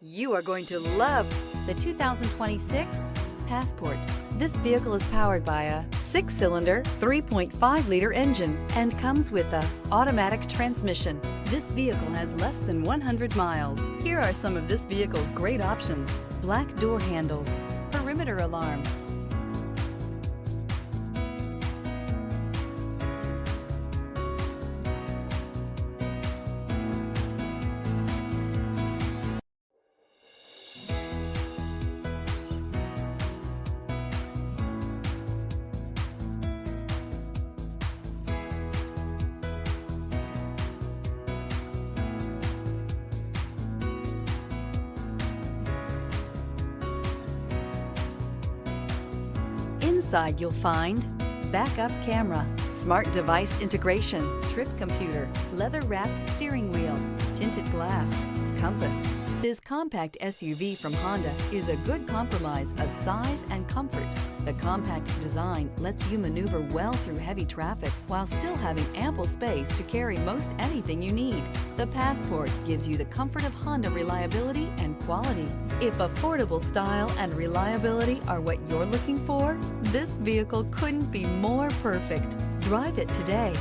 You are going to love the 2026 Passport. This vehicle is powered by a 6-cylinder, 3.5-liter engine and comes with a automatic transmission. This vehicle has less than 100 miles. Here are some of this vehicle's great options: black door handles, perimeter alarm, Inside you'll find backup camera, smart device integration, trip computer, leather-wrapped steering wheel, tinted glass, compass. This compact SUV from Honda is a good compromise of size and comfort. The compact design lets you maneuver well through heavy traffic while still having ample space to carry most anything you need. The Passport gives you the comfort of Honda reliability and quality. If affordable style and reliability are what you're looking for, this vehicle couldn't be more perfect. Drive it today.